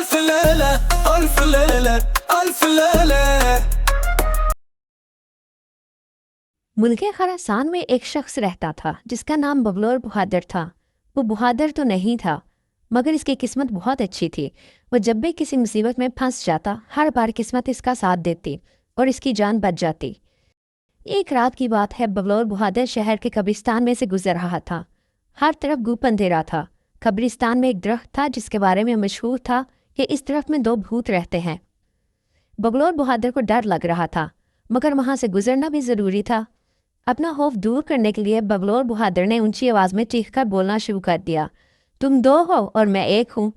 ألف ليلة ألف ليلة ألف ليلة। मुल्क खरासान में एक शख्स रहता था जिसका नाम बगलोर बहादुर था। वो बहादुर तो नहीं था, मगर इसकी किस्मत बहुत अच्छी थी। वो जब भी किसी मुसीबत में फंस जाता, हर बार किस्मत इसका साथ देती और इसकी जान बच जाती। एक रात की बात है, बगलोर बहादुर शहर के कब्रिस्तान में से गुजर रहा था। हर तरफ गुप अंधेरा था। कब्रिस्तान में एक दरख्त था जिसके बारे में मशहूर था कि इस दरख्त में 2 भूत रहते हैं। बगलोर बहादुर को डर लग रहा था, मगर वहां से गुजरना भी जरूरी था। अपना खौफ दूर करने के लिए बगलोर बहादुर ने ऊंची आवाज में चीखकर बोलना शुरू कर दिया, तुम 2 हो और मैं 1 हूँ।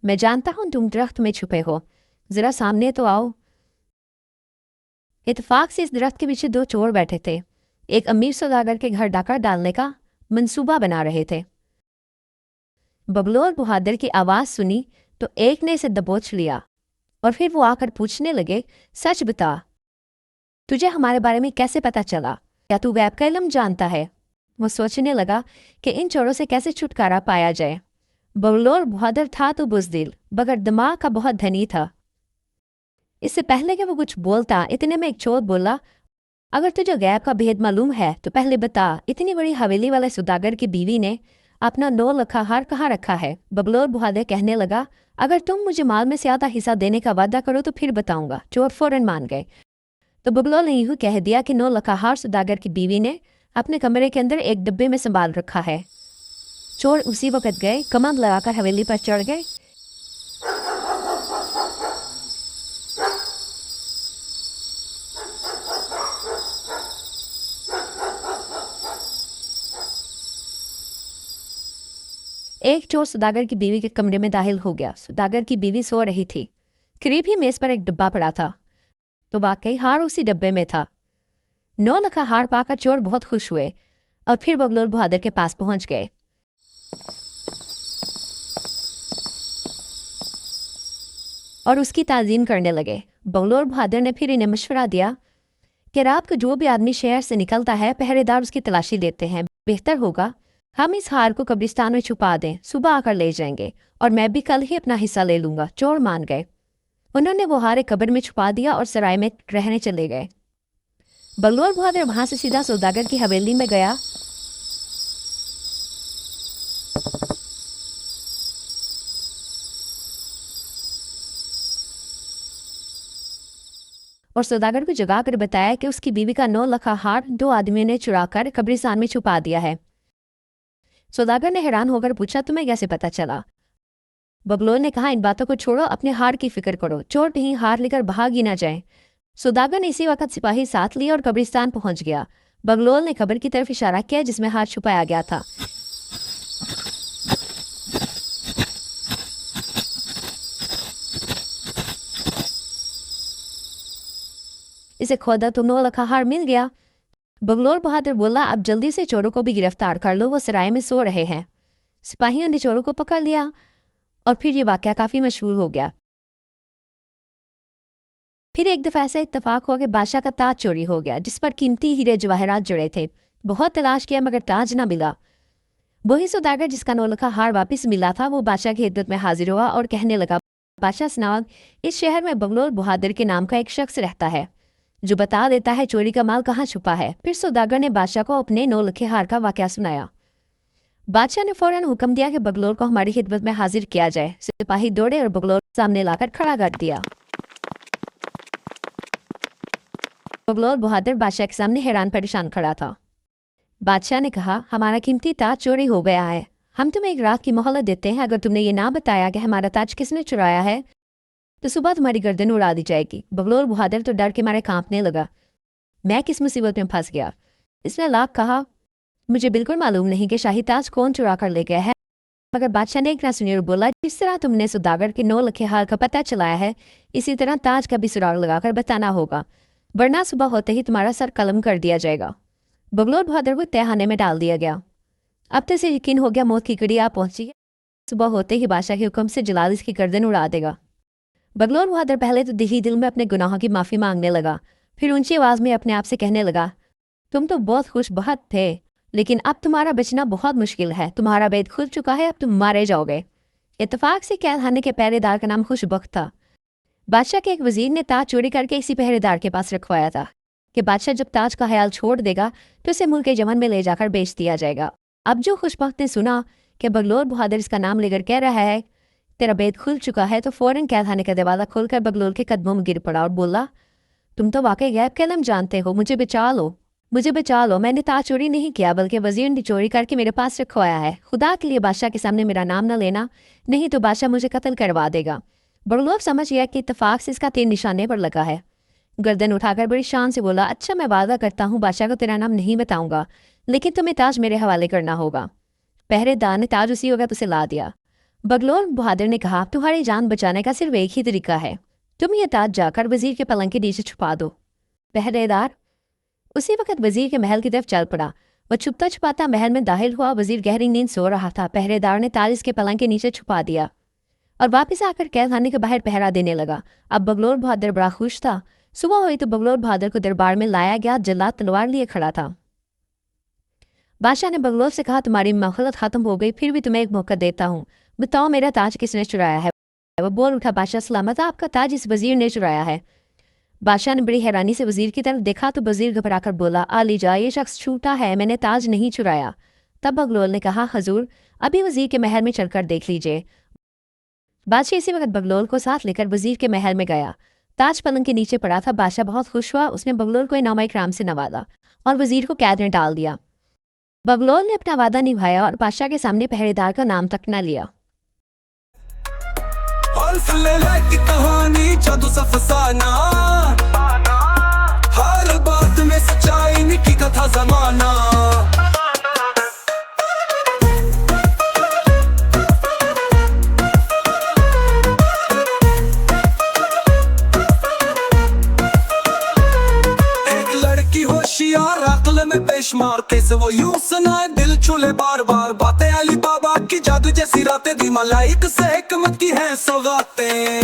मैं जानता हूँ तुम दरख्त में छुपे हो, जरा सामने तो आओ। इत्तेफाक से इस दरख्त के पीछे 2 चोर बैठे थे। एक अमीर सौदागर के घर डाका डालने का मंसूबा बना रहे थे। बगलोर बहादुर की आवाज सुनी तो एक ने इसे दबोच लिया और फिर वो आकर पूछने लगे, सच बता, तुझे हमारे बारे में कैसे पता चला? क्या तू गैब का इल्म जानता है? वो सोचने लगा कि इन चोरों से कैसे छुटकारा पाया जाए। बगलोर बहादुर था तो बुज़दिल, मगर दिमाग का बहुत धनी था। इससे पहले कि वो कुछ बोलता, इतने में एक चोर बोला, अगर तुझे गैब का भेद मालूम है तो पहले बता, इतनी बड़ी हवेली वाले सौदागर की बीवी ने अपना 9 लखा हार कहाँ रखा है? बगलोर बहादुर कहने लगा, अगर तुम मुझे माल में से आधा हिस्सा देने का वादा करो तो फिर बताऊंगा। चोर फौरन मान गए। तो बगलोर ने यूं कह दिया कि 9 लखा हार सौदागर की बीवी ने अपने कमरे के अंदर एक डिब्बे में संभाल रखा है। चोर उसी वक्त गए, कमंद लगाकर हवेली पर चढ़ गए। एक चोर सौदागर की बीवी के कमरे में दाखिल हो गया। सौदागर की बीवी सो रही थी। करीब ही मेज पर एक डिब्बा पड़ा था, तो वाकई हार उसी डब्बे में था। 9 लखा हार पाकर चोर बहुत खुश हुए और फिर बगलोर बहादुर के पास पहुंच गए। और उसकी ताज़ीम करने लगे। बगलोर बहादुर ने फिर इन्हें मशवरा दिया कि रात को जो भी आदमी शहर से निकलता है, पहरेदार उसकी तलाशी लेते हैं। बेहतर होगा हम इस हार को कब्रिस्तान में छुपा दें, सुबह आकर ले जाएंगे और मैं भी कल ही अपना हिस्सा ले लूंगा। चोर मान गए। उन्होंने वो हार एक कब्र में छुपा दिया और सराय में रहने चले गए। बगलोर बहादुर वहां से सीधा सौदागर की हवेली में गया और सौदागर को जगा कर बताया कि उसकी बीवी का 9 लखा हार 2 आदमियों ने चुराकर कब्रिस्तान में छुपा दिया है। सौदागर ने हैरान होकर पूछा, तुम्हें कैसे पता चला? बगलोर ने कहा, इन बातों को छोड़ो, अपने हार की फिक्र करो। चोर कहीं हार लेकर भाग ही ना जाए। सौदागर ने इसी वक्त सिपाही साथ लिए और कब्रिस्तान पहुंच गया। बगलोर ने कब्र की तरफ इशारा किया जिसमें हार छुपाया गया था। इसे खोदा तो 9 लखा हार मिल गया। बगलोर बहादुर बोला, अब जल्दी से चोरों को भी गिरफ्तार कर लो, वो सराय में सो रहे हैं। सिपाहियों ने चोरों को पकड़ लिया और फिर ये वाकया काफी मशहूर हो गया। फिर एक दफा ऐसा इत्तेफाक हुआ कि बादशाह का ताज चोरी हो गया जिस पर कीमती हीरे जवाहरात जुड़े थे। बहुत तलाश किया मगर ताज ना मिला। वही सौदागर जिसका 9 लखा हार वापस मिला था, वो बादशाह की खिदमत में हाजिर हुआ और कहने लगा, बादशाह सनावग, इस शहर में बगलोर बहादुर के नाम का एक शख्स रहता है जो बता देता है चोरी का माल कहाँ छुपा है। फिर सौदागर ने बादशाह को अपने 9 लखे हार का वाकया सुनाया। बादशाह ने फौरन हुक्म दिया कि बगलोर को हमारी खिदमत में हाजिर किया जाए। सिपाही दौड़े और बगलोर सामने लाकर खड़ा कर दिया। बगलोर बहादुर बादशाह के सामने हैरान परेशान खड़ा था। बादशाह ने कहा, हमारा कीमती ताज चोरी हो गया है। हम तुम्हें एक रात की मोहलत देते हैं। अगर तुमने ये ना बताया कि हमारा ताज किसने चुराया है तो सुबह तुम्हारी गर्दन उड़ा दी जाएगी। बगलोर बहादुर तो डर के मारे कांपने लगा। मैं किस मुसीबत में फंस गया? इसने लाख कहा, मुझे बिल्कुल मालूम नहीं कि शाही ताज कौन चुरा कर ले गया है। मगर बादशाह ने एक ना सुनी और बोला, जिस तरह तुमने सौदागर के 9 लखे हार का पता चलाया है, इसी तरह ताज का भी सुराग लगाकर बताना होगा, वरना सुबह होते ही तुम्हारा सर कलम कर दिया जाएगा। बगलोर बहादुर को तहखाने में डाल दिया गया। अब तो इसे यकीन हो गया मौत की घड़ी आ पहुंची है। सुबह होते ही बादशाह के हुक्म से जलाल इसकी गर्दन उड़ा देगा। बगलोर बहादुर पहले तो दिल में अपने गुनाहों की माफ़ी मांगने लगा, फिर ऊंची आवाज़ में अपने आप से कहने लगा, तुम तो बहुत खुशबख्त थे, लेकिन अब तुम्हारा बचना बहुत मुश्किल है। तुम्हारा बेद खुल चुका है, अब तुम मारे जाओगे। इत्तेफाक से कैद खाने के पहरेदार का नाम खुशबख्त था। बादशाह के एक वजीर ने ताज चोरी करके इसी पहरेदार के पास रखवाया था कि बादशाह जब ताज का ख्याल छोड़ देगा तो इसे मुल्क यमन में ले जाकर बेच दिया जाएगा। अब जो खुशबख्त ने सुना कि बगलोल बहादुर इसका नाम लेकर कह रहा है तेरा भेद खुल चुका है, तो फौरन कैद खाने का दरवाज़ा खोलकर बगलोल के कदमों में गिर पड़ा और बोला, तुम तो वाकई गैब का इल्म जानते हो, मुझे बचा लो, मुझे बचा लो। मैंने ताज चोरी नहीं किया, बल्कि वजीर ने चोरी करके मेरे पास रखवाया है। खुदा के लिए बादशाह के सामने मेरा नाम न लेना, नहीं तो बादशाह मुझे कत्ल करवा देगा। बगलोल समझ गया कि इत्तेफाक से इसका तीर निशाने पर लगा है। गर्दन उठाकर बड़ी शान से बोला, अच्छा मैं वादा करता हूँ बादशाह को तेरा नाम नहीं बताऊंगा, लेकिन तुम्हें ताज मेरे हवाले करना होगा। पहरेदार ने ताज उसी वक्त उसे ला दिया। बगलोल बहादुर ने कहा, तुम्हारी जान बचाने का सिर्फ एक ही तरीका है, तुम ये ताज जाकर वजीर के पलंग के नीचे छुपा दो। पहरेदार उसी वक्त वजीर के महल की तरफ चल पड़ा। वह छुपता छुपाता महल में दाखिल हुआ। वजीर गहरी नींद सो रहा था। पहरेदार ने ताज इसके पलंग के नीचे छुपा दिया और वापस आकर कैद खाने के बाहर पहरा देने लगा। अब बगलोल बहादुर बड़ा खुश था। सुबह हुई तो बगलोल बहादुर को दरबार में लाया गया। जल्लाद तलवार लिए खड़ा था। बादशाह ने बगलोल से कहा, तुम्हारी मखलत खत्म हो गई, फिर भी तुम्हें एक मौका देता हूँ, बताओ मेरा ताज किसने चुराया है। वह बोल उठा, बादशाह सलामत, आपका ताज इस वजीर ने चुराया है। बादशाह ने बड़ी हैरानी से वजीर की तरफ देखा तो वजीर घबराकर बोला, आली जा, ये शख्स झूठा है, मैंने ताज नहीं चुराया। तब बगलोल ने कहा, हजूर अभी वजीर के महल में चलकर देख लीजिए। बादशाह इसी वक्त बगलोल को साथ लेकर वजीर के महल में गया। ताज पलंग के नीचे पड़ा था। बादशाह बहुत खुश हुआ। उसने बगलोल को इनाम इकराम से नवाजा और वजीर को कैद में डाल दिया। बगलोल ने अपना वादा निभाया और बादशाह के सामने पहरेदार का नाम तक न लिया। अल्फ लैला की कहानी, जादू सा फसाना, हर बात में सच्चाई, निकी का था जमाना। एक लड़की होशियार, अक्ल में बेशुमार, कैसे वो यूं सुनाए दिल छूले बार बार। बातें अली बाबा की जादू जैसी रातें, दी मलाइक से हिकमत की है सौगातें।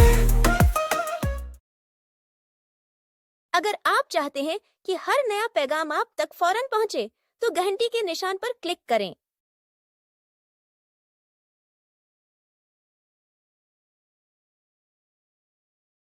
अगर आप चाहते हैं कि हर नया पैगाम आप तक फौरन पहुंचे, तो घंटी के निशान पर क्लिक करें